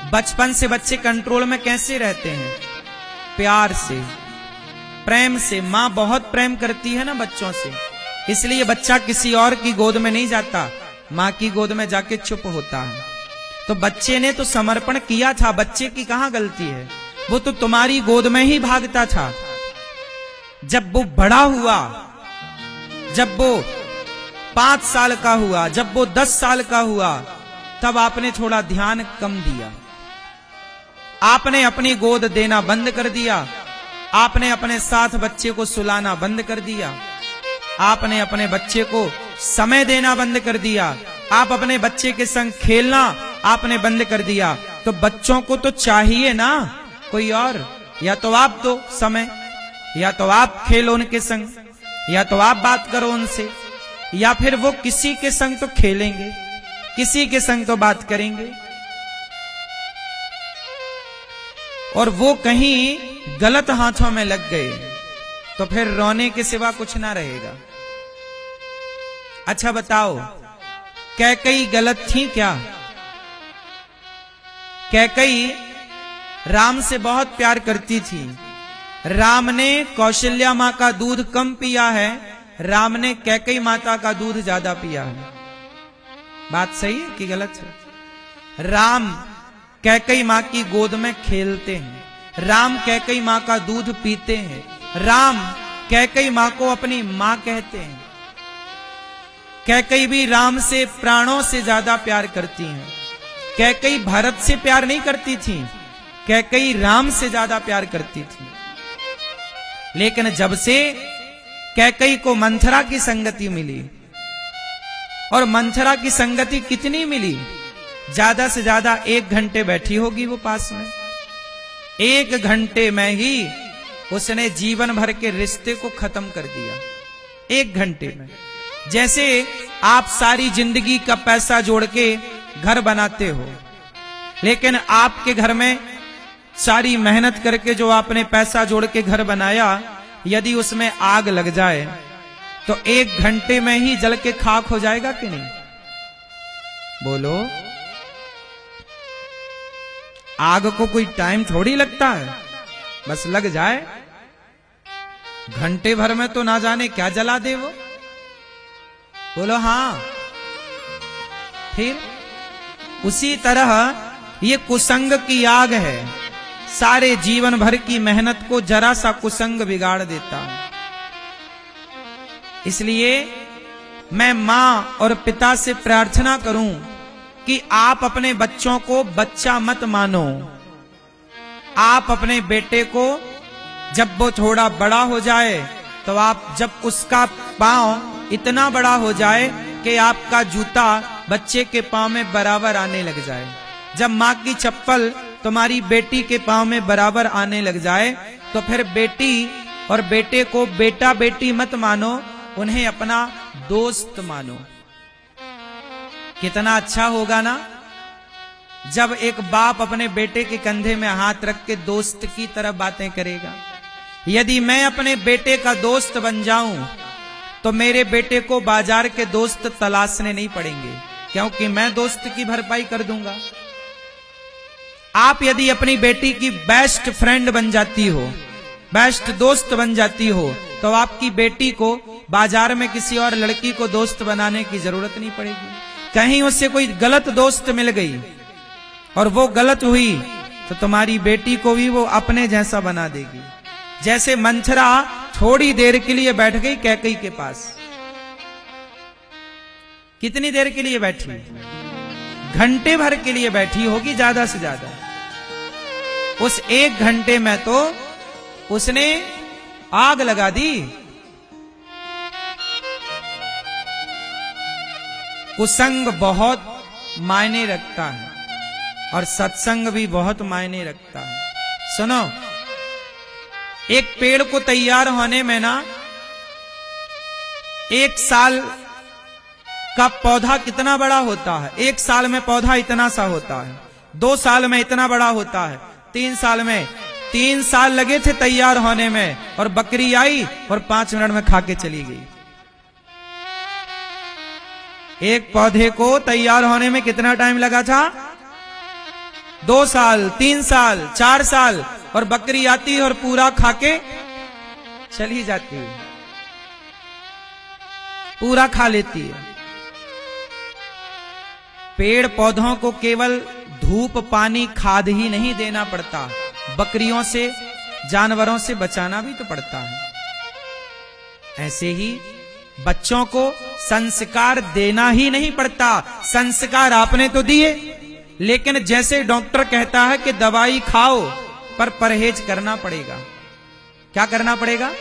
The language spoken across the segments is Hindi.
बचपन से बच्चे कंट्रोल में कैसे रहते हैं? प्यार से, प्रेम से। माँ बहुत प्रेम करती है ना बच्चों से, इसलिए बच्चा किसी और की गोद में नहीं जाता, माँ की गोद में जाके चुप होता है। तो बच्चे ने तो समर्पण किया था, बच्चे की कहां गलती है? वो तो तुम्हारी गोद में ही भागता था। जब वो बड़ा हुआ, जब वो 5 साल का हुआ, जब वो 10 साल का हुआ, तब आपने थोड़ा ध्यान कम दिया। आपने अपनी गोद देना बंद कर दिया, आपने अपने साथ बच्चे को सुलाना बंद कर दिया, आपने अपने बच्चे को समय देना बंद कर दिया, आप अपने बच्चे के संग खेलना आपने बंद कर दिया। तो बच्चों को तो चाहिए ना कोई और, या तो आप दो समय, या तो आप खेलो उनके संग, या तो आप बात करो उनसे, या फिर वो किसी के संग तो खेलेंगे, किसी के संग तो बात करेंगे। और वो कहीं गलत हाथों में लग गए तो फिर रोने के सिवा कुछ ना रहेगा। अच्छा बताओ, कैकई गलत थी क्या? कैकई राम से बहुत प्यार करती थी। राम ने कौशल्या मां का दूध कम पिया है, राम ने कैकई माता का दूध ज्यादा पिया है। बात सही है कि गलत है? राम कैकई मां की गोद में खेलते हैं, राम कैकई मां का दूध पीते हैं, राम कैकई मां को अपनी मां कहते हैं। कैकई भी राम से प्राणों से ज्यादा प्यार करती हैं। कैकई भरत से प्यार नहीं करती थी, कैकई राम से ज्यादा प्यार करती थी। लेकिन जब से कैकई को मंथरा की संगति मिली, और मंथरा की संगति कितनी मिली? ज्यादा से ज्यादा 1 घंटे बैठी होगी वो पास में। 1 घंटे में ही उसने जीवन भर के रिश्ते को खत्म कर दिया। 1 घंटे में। जैसे आप सारी जिंदगी का पैसा जोड़ के घर बनाते हो, लेकिन आपके घर में सारी मेहनत करके जो आपने पैसा जोड़ के घर बनाया, यदि उसमें आग लग जाए तो 1 घंटे में ही जल के खाक हो जाएगा कि नहीं? बोलो। आग को कोई टाइम थोड़ी लगता है, बस लग जाए, घंटे भर में तो ना जाने क्या जला दे वो। बोलो हाँ। फिर उसी तरह ये कुसंग की आग है, सारे जीवन भर की मेहनत को जरा सा कुसंग बिगाड़ देता है। इसलिए मैं मां और पिता से प्रार्थना करूं कि आप अपने बच्चों को बच्चा मत मानो। आप अपने बेटे को जब वो थोड़ा बड़ा हो जाए, तो आप जब उसका पांव इतना बड़ा हो जाए कि आपका जूता बच्चे के पांव में बराबर आने लग जाए, जब मां की चप्पल तुम्हारी बेटी के पांव में बराबर आने लग जाए, तो फिर बेटी और बेटे को बेटा बेटी मत मानो, उन्हें अपना दोस्त मानो। कितना अच्छा होगा ना जब एक बाप अपने बेटे के कंधे में हाथ रख के दोस्त की तरह बातें करेगा। यदि मैं अपने बेटे का दोस्त बन जाऊं तो मेरे बेटे को बाजार के दोस्त तलाशने नहीं पड़ेंगे, क्योंकि मैं दोस्त की भरपाई कर दूंगा। आप यदि अपनी बेटी की बेस्ट फ्रेंड बन जाती हो, बेस्ट दोस्त बन जाती हो, तो आपकी बेटी को बाजार में किसी और लड़की को दोस्त बनाने की जरूरत नहीं पड़ेगी। कहीं उससे कोई गलत दोस्त मिल गई और वो गलत हुई तो तुम्हारी बेटी को भी वो अपने जैसा बना देगी। जैसे मंथरा थोड़ी देर के लिए बैठ गई कैकई के पास। कितनी देर के लिए बैठी? घंटे भर के लिए बैठी होगी ज्यादा से ज्यादा। उस 1 घंटे में तो उसने आग लगा दी। कुसंग बहुत मायने रखता है और सत्संग भी बहुत मायने रखता है। सुनो, एक पेड़ को तैयार होने में ना 1 साल का पौधा कितना बड़ा होता है? 1 साल में पौधा इतना सा होता है, 2 साल में इतना बड़ा होता है, 3 साल में 3 साल लगे थे तैयार होने में, और बकरी आई और 5 मिनट में खा के चली गई। एक पौधे को तैयार होने में कितना टाइम लगा था? 2 साल 3 साल 4 साल और बकरी आती है और पूरा खाके चली जाती है, पूरा खा लेती है। पेड़ पौधों को केवल धूप पानी खाद ही नहीं देना पड़ता, बकरियों से जानवरों से बचाना भी तो पड़ता है। ऐसे ही बच्चों को संस्कार देना ही नहीं पड़ता, संस्कार आपने तो दिए, लेकिन जैसे डॉक्टर कहता है कि दवाई खाओ पर परहेज करना पड़ेगा। क्या करना पड़ेगा?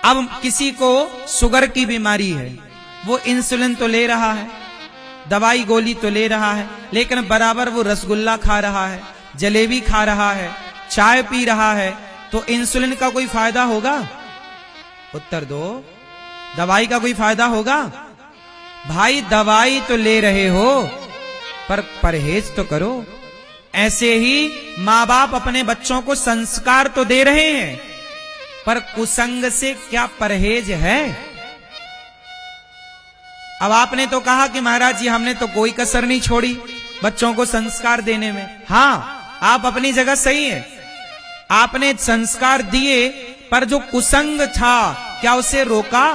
अब किसी को शुगर की बीमारी है, वो इंसुलिन तो ले रहा है, दवाई गोली तो ले रहा है, लेकिन बराबर वो रसगुल्ला खा रहा है, जलेबी खा रहा है, चाय पी रहा है, तो इंसुलिन का कोई फायदा होगा? उत्तर दो, दवाई का कोई फायदा होगा? भाई दवाई तो ले रहे हो पर परहेज तो करो। ऐसे ही माँ बाप अपने बच्चों को संस्कार तो दे रहे हैं, पर कुसंग से क्या परहेज है? अब आपने तो कहा कि महाराज जी हमने तो कोई कसर नहीं छोड़ी बच्चों को संस्कार देने में। हां, आप अपनी जगह सही है, आपने संस्कार दिए, पर जो कुसंग था क्या उसे रोका?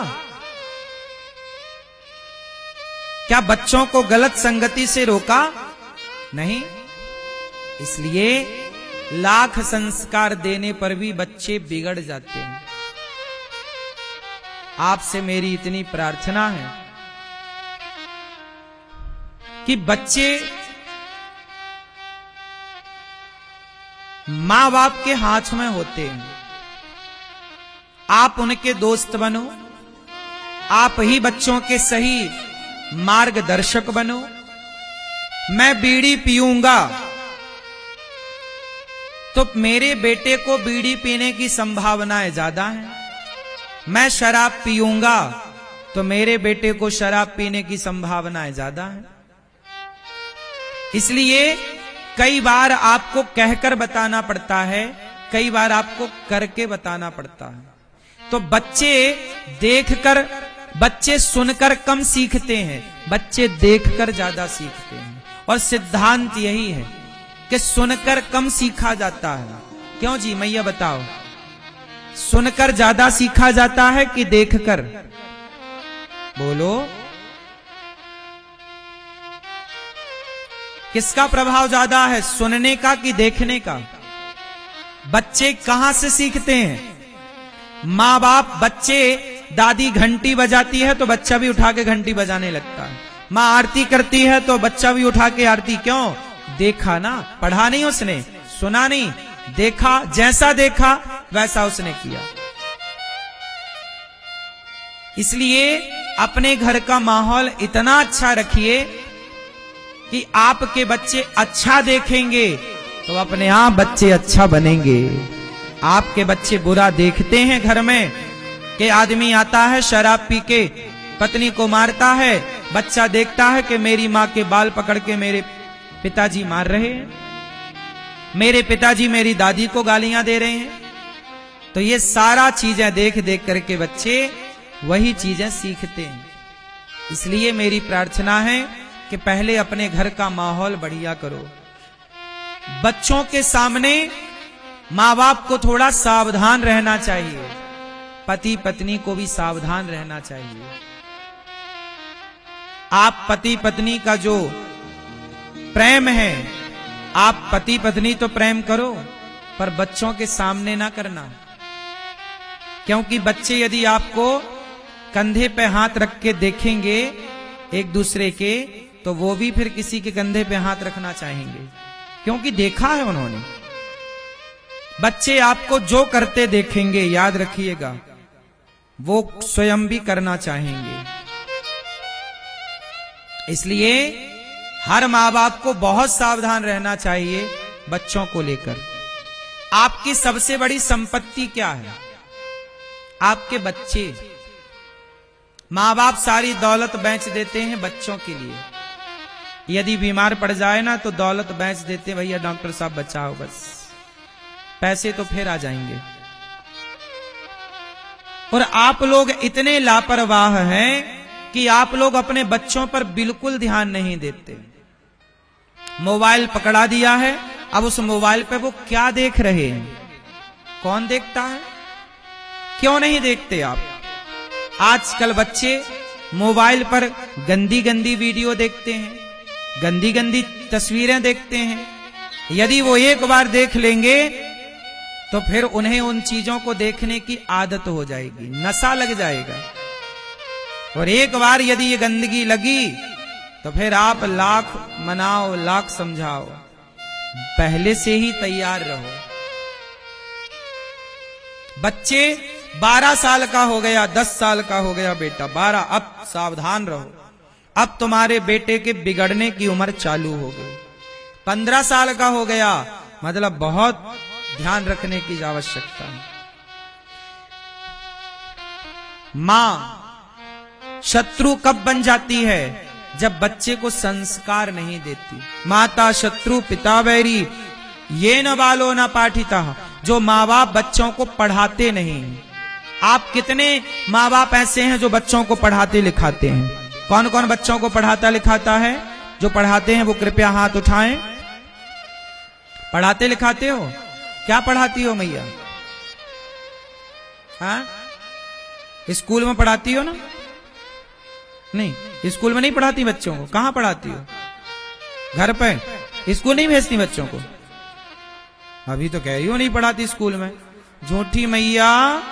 क्या बच्चों को गलत संगति से रोका? नहीं। इसलिए लाख संस्कार देने पर भी बच्चे बिगड़ जाते हैं। आपसे मेरी इतनी प्रार्थना है कि बच्चे मां बाप के हाथ में होते हैं, आप उनके दोस्त बनो, आप ही बच्चों के सही मार्गदर्शक बनो। मैं बीड़ी पीऊंगा तो मेरे बेटे को बीड़ी पीने की संभावनाएं ज्यादा हैं, मैं शराब पीऊंगा तो मेरे बेटे को शराब पीने की संभावनाएं ज्यादा हैं। इसलिए कई बार आपको कहकर बताना पड़ता है, कई बार आपको करके बताना पड़ता है। तो बच्चे देखकर, बच्चे सुनकर कम सीखते हैं, बच्चे देखकर ज्यादा सीखते हैं। और सिद्धांत यही है कि सुनकर कम सीखा जाता है। क्यों जी मैया बताओ, सुनकर ज्यादा सीखा जाता है कि देखकर? बोलो, किसका प्रभाव ज्यादा है, सुनने का कि देखने का? बच्चे कहां से सीखते हैं? मां बाप, बच्चे, दादी घंटी बजाती है तो बच्चा भी उठा के घंटी बजाने लगता है, मां आरती करती है तो बच्चा भी उठा के आरती। क्यों? देखा ना, पढ़ा नहीं उसने, सुना नहीं, देखा, जैसा देखा वैसा उसने किया। इसलिए अपने घर का माहौल इतना अच्छा रखिए कि आपके बच्चे अच्छा देखेंगे तो अपने आप बच्चे अच्छा बनेंगे। आपके बच्चे बुरा देखते हैं घर में कि आदमी आता है शराब पी के पत्नी को मारता है, बच्चा देखता है कि मेरी मां के बाल पकड़ के मेरे पिताजी मार रहे हैं, मेरे पिताजी मेरी दादी को गालियां दे रहे हैं। तो ये सारा चीजें देख देख करके बच्चे वही चीजें सीखते हैं। इसलिए मेरी प्रार्थना है कि पहले अपने घर का माहौल बढ़िया करो। बच्चों के सामने माँ बाप को थोड़ा सावधान रहना चाहिए, पति पत्नी को भी सावधान रहना चाहिए। आप पति पत्नी का जो प्रेम है, आप पति पत्नी तो प्रेम करो, पर बच्चों के सामने ना करना। क्योंकि बच्चे यदि आपको कंधे पे हाथ रख के देखेंगे एक दूसरे के, तो वो भी फिर किसी के कंधे पे हाथ रखना चाहेंगे, क्योंकि देखा है उन्होंने। बच्चे आपको जो करते देखेंगे, याद रखिएगा, वो स्वयं भी करना चाहेंगे। इसलिए हर माँ बाप को बहुत सावधान रहना चाहिए बच्चों को लेकर। आपकी सबसे बड़ी संपत्ति क्या है? आपके बच्चे। माँ बाप सारी दौलत बेच देते हैं बच्चों के लिए। यदि बीमार पड़ जाए ना तो दौलत बेच देते, भैया डॉक्टर साहब बचाओ, बस पैसे तो फिर आ जाएंगे। और आप लोग इतने लापरवाह हैं कि आप लोग अपने बच्चों पर बिल्कुल ध्यान नहीं देते। मोबाइल पकड़ा दिया है। अब उस मोबाइल पे वो क्या देख रहे हैं? कौन देखता है? क्यों नहीं देखते आप? आजकल बच्चे मोबाइल पर गंदी गंदी वीडियो देखते हैं, गंदी गंदी तस्वीरें देखते हैं। यदि वो एक बार देख लेंगे तो फिर उन्हें उन चीजों को देखने की आदत हो जाएगी, नशा लग जाएगा। और एक बार यदि ये गंदगी लगी तो फिर आप लाख मनाओ, लाख समझाओ, पहले से ही तैयार रहो। बच्चे 12 साल का हो गया, 10 साल का हो गया बेटा, 12, अब सावधान रहो, अब तुम्हारे बेटे के बिगड़ने की उम्र चालू हो गई। 15 साल का हो गया, मतलब बहुत ध्यान रखने की आवश्यकता है। मां शत्रु कब बन जाती है? जब बच्चे को संस्कार नहीं देती। माता शत्रु पिता वैरी, ये न बालो न पाठिता। जो माँ बाप बच्चों को पढ़ाते नहीं। आप कितने माँ बाप ऐसे हैं जो बच्चों को पढ़ाते लिखाते हैं? कौन कौन बच्चों को पढ़ाता लिखाता है? जो पढ़ाते हैं वो कृपया हाथ उठाएं। पढ़ाते लिखाते हो? क्या पढ़ाती हो मैया? हाँ, स्कूल में पढ़ाती हो ना? नहीं, स्कूल में नहीं पढ़ाती बच्चों को। कहां पढ़ाती हो? घर पे? स्कूल नहीं भेजती बच्चों को? अभी तो कह रही हो नहीं पढ़ाती स्कूल में। झूठी मैया।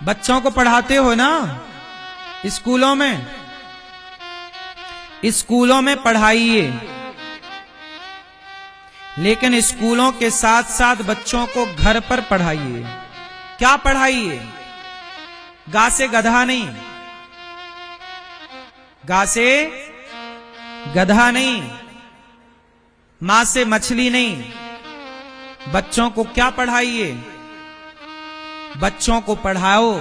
बच्चों को पढ़ाते हो ना स्कूलों में? स्कूलों में पढ़ाइए, लेकिन स्कूलों के साथ साथ बच्चों को घर पर पढ़ाइए। क्या पढ़ाइए? गा से गधा नहीं, गा से गधा नहीं, मां से मछली नहीं। बच्चों को क्या पढ़ाइए? बच्चों को पढ़ाओ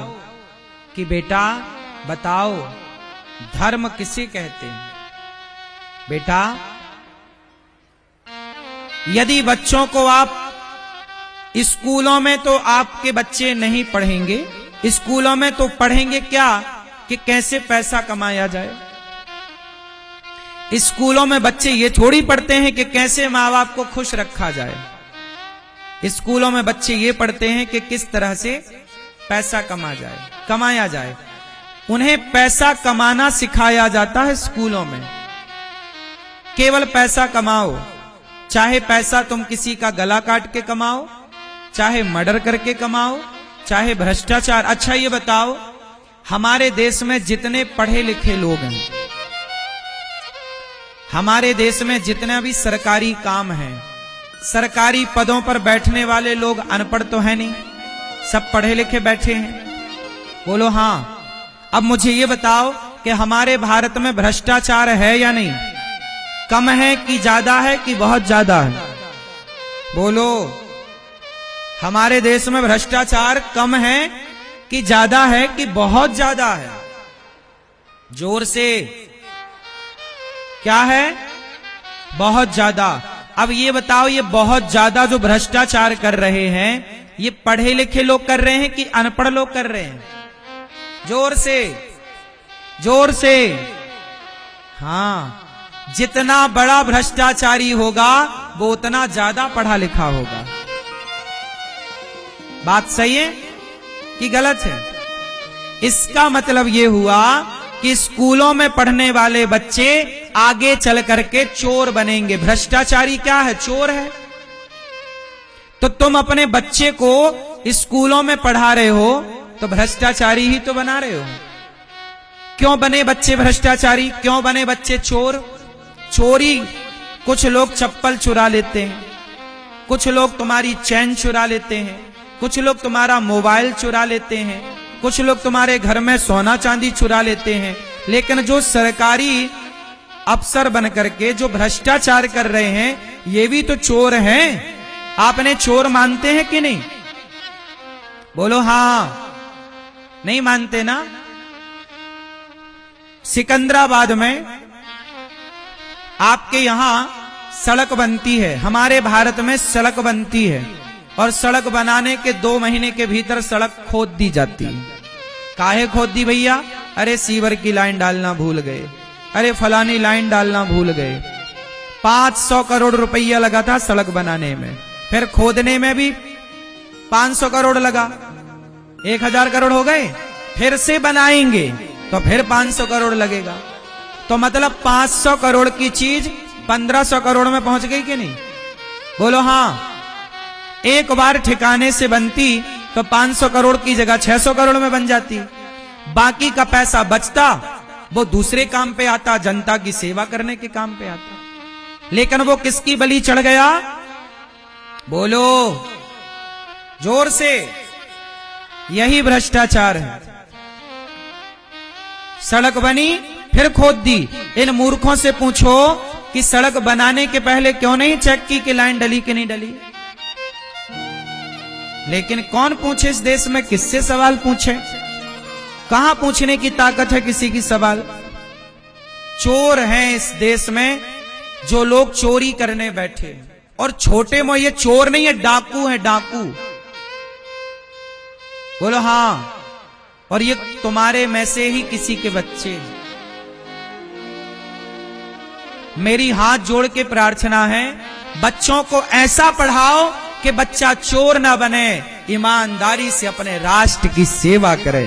कि बेटा बताओ धर्म किसे कहते हैं। बेटा, यदि बच्चों को आप स्कूलों में, तो आपके बच्चे नहीं पढ़ेंगे। स्कूलों में तो पढ़ेंगे क्या कि कैसे पैसा कमाया जाए। स्कूलों में बच्चे ये थोड़ी पढ़ते हैं कि कैसे माँ बाप को खुश रखा जाए। स्कूलों में बच्चे ये पढ़ते हैं कि किस तरह से पैसा कमाया जाए। उन्हें पैसा कमाना सिखाया जाता है स्कूलों में। केवल पैसा कमाओ, चाहे पैसा तुम किसी का गला काट के कमाओ, चाहे मर्डर करके कमाओ, चाहे भ्रष्टाचार। अच्छा ये बताओ, हमारे देश में जितने पढ़े लिखे लोग हैं, हमारे देश में जितने भी सरकारी काम हैं, सरकारी पदों पर बैठने वाले लोग अनपढ़ तो है नहीं, सब पढ़े लिखे बैठे हैं? बोलो हाँ। अब मुझे ये बताओ कि हमारे भारत में भ्रष्टाचार है या नहीं? कम है कि ज्यादा है कि बहुत ज्यादा है? बोलो, हमारे देश में भ्रष्टाचार कम है कि ज्यादा है कि बहुत ज्यादा है? जोर से। क्या है? बहुत ज्यादा। अब ये बताओ, ये बहुत ज्यादा जो भ्रष्टाचार कर रहे हैं, ये पढ़े लिखे लोग कर रहे हैं कि अनपढ़ लोग कर रहे हैं? जोर से, जोर से। हाँ, जितना बड़ा भ्रष्टाचारी होगा वो उतना ज्यादा पढ़ा लिखा होगा। बात सही है कि गलत है? इसका मतलब ये हुआ कि स्कूलों में पढ़ने वाले बच्चे आगे चल करके चोर बनेंगे। भ्रष्टाचारी क्या है? चोर है। तो तुम अपने बच्चे को स्कूलों में पढ़ा रहे हो तो भ्रष्टाचारी ही तो बना रहे हो। क्यों बने बच्चे भ्रष्टाचारी? क्यों बने बच्चे चोर? चोरी, कुछ लोग चप्पल चुरा लेते हैं, कुछ लोग तुम्हारी चैन चुरा लेते हैं, कुछ लोग तुम्हारा मोबाइल चुरा लेते हैं, कुछ लोग तुम्हारे घर में सोना चांदी चुरा लेते हैं। लेकिन जो सरकारी अफसर बन करके जो भ्रष्टाचार कर रहे हैं, ये भी तो चोर हैं। आपने चोर मानते हैं कि नहीं? बोलो हाँ। नहीं मानते ना? सिकंदराबाद में आपके यहां सड़क बनती है, हमारे भारत में सड़क बनती है, और सड़क बनाने के 2 महीने के भीतर सड़क खोद दी जाती है। काहे खोद दी भैया? अरे सीवर की लाइन डालना भूल गए, अरे फलानी लाइन डालना भूल गए। 500 करोड़ रुपया लगा था सड़क बनाने में, फिर खोदने में भी 500 करोड़ लगा, 1000 करोड़ हो गए। फिर से बनाएंगे तो फिर 500 करोड़ लगेगा। तो मतलब 500 करोड़ की चीज 1500 करोड़ में पहुंच गई कि नहीं? बोलो हाँ। एक बार ठिकाने से बनती तो 500 करोड़ की जगह 600 करोड़ में बन जाती। बाकी का पैसा बचता, वो दूसरे काम पे आता, जनता की सेवा करने के काम पे आता। लेकिन वो किसकी बलि चढ़ गया? बोलो जोर से। यही भ्रष्टाचार है। सड़क बनी फिर खोद दी। इन मूर्खों से पूछो कि सड़क बनाने के पहले क्यों नहीं चेक की कि लाइन डली कि नहीं डली? लेकिन कौन पूछे इस देश में? किससे सवाल पूछे? कहां पूछने की ताकत है किसी की सवाल? चोर हैं इस देश में जो लोग चोरी करने बैठे, और छोटे मोटे ये चोर नहीं है, डाकू है, डाकू। बोलो हाँ। और ये तुम्हारे में से ही किसी के बच्चे। मेरी हाथ जोड़ के प्रार्थना है, बच्चों को ऐसा पढ़ाओ कि बच्चा चोर ना बने, ईमानदारी से अपने राष्ट्र की सेवा करे।